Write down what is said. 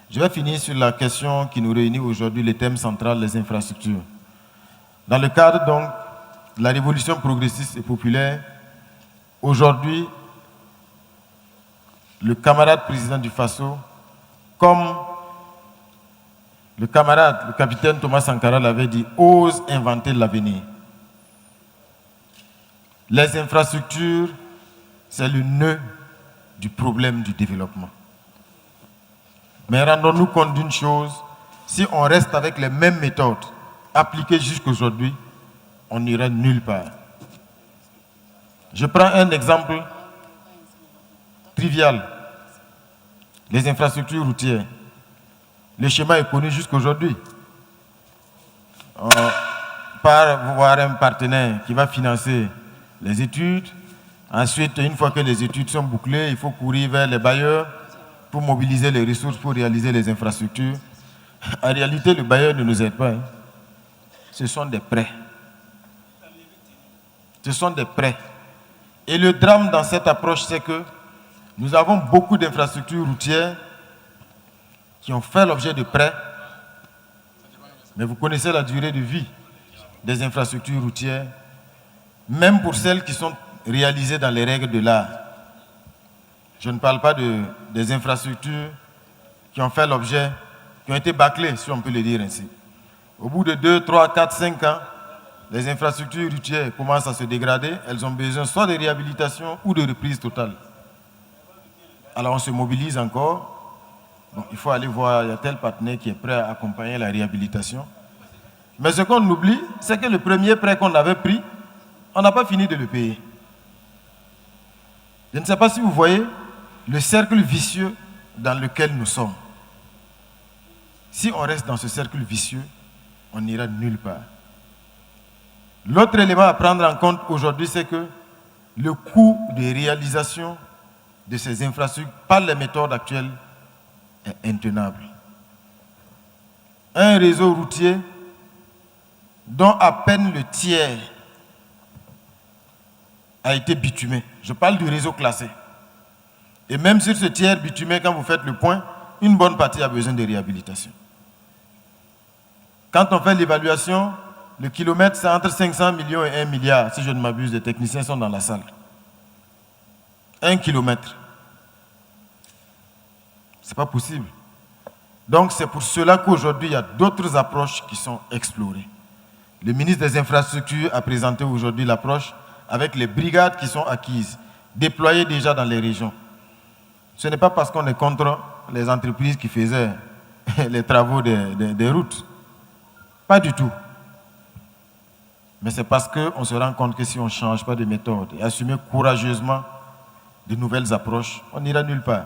Je vais finir sur la question qui nous réunit aujourd'hui, le thème central, les infrastructures. Dans le cadre donc de la révolution progressiste et populaire, aujourd'hui, le camarade président du Faso, comme le capitaine Thomas Sankara l'avait dit, ose inventer l'avenir. Les infrastructures, c'est le nœud du problème du développement. Mais rendons-nous compte d'une chose, si on reste avec les mêmes méthodes appliquées jusqu'aujourd'hui, on n'ira nulle part. Je prends un exemple trivial. Les infrastructures routières. Le schéma est connu jusqu'aujourd'hui. On part voir un partenaire qui va financer les études. Ensuite, une fois que les études sont bouclées, il faut courir vers les bailleurs pour mobiliser les ressources pour réaliser les infrastructures. En réalité, le bailleur ne nous aide pas. Ce sont des prêts. Ce sont des prêts. Et le drame dans cette approche, c'est que nous avons beaucoup d'infrastructures routières qui ont fait l'objet de prêts. Mais vous connaissez la durée de vie des infrastructures routières, même pour celles qui sont réalisées dans les règles de l'art. Je ne parle pas des infrastructures qui ont fait l'objet, qui ont été bâclées, si on peut le dire ainsi. Au bout de 2, 3, 4, 5 ans, les infrastructures routières commencent à se dégrader. Elles ont besoin soit de réhabilitation ou de reprise totale. Alors on se mobilise encore. Donc, il faut aller voir, il y a tel partenaire qui est prêt à accompagner la réhabilitation. Mais ce qu'on oublie, c'est que le premier prêt qu'on avait pris, on n'a pas fini de le payer. Je ne sais pas si vous voyez le cercle vicieux dans lequel nous sommes. Si on reste dans ce cercle vicieux, on n'ira nulle part. L'autre élément à prendre en compte aujourd'hui, c'est que le coût de réalisation de ces infrastructures par les méthodes actuelles est intenable. Un réseau routier dont à peine le tiers a été bitumé. Je parle du réseau classé. Et même sur ce tiers bitumé, quand vous faites le point, une bonne partie a besoin de réhabilitation. Quand on fait l'évaluation, le kilomètre, c'est entre 500 millions et 1 milliard. Si je ne m'abuse, les techniciens sont dans la salle. 1 kilomètre. Ce n'est pas possible. Donc c'est pour cela qu'aujourd'hui, il y a d'autres approches qui sont explorées. Le ministre des Infrastructures a présenté aujourd'hui l'approche avec les brigades qui sont acquises, déployées déjà dans les régions. Ce n'est pas parce qu'on est contre les entreprises qui faisaient les travaux des routes. Pas du tout. Mais c'est parce qu'on se rend compte que si on ne change pas de méthode et assumer courageusement de nouvelles approches, on n'ira nulle part.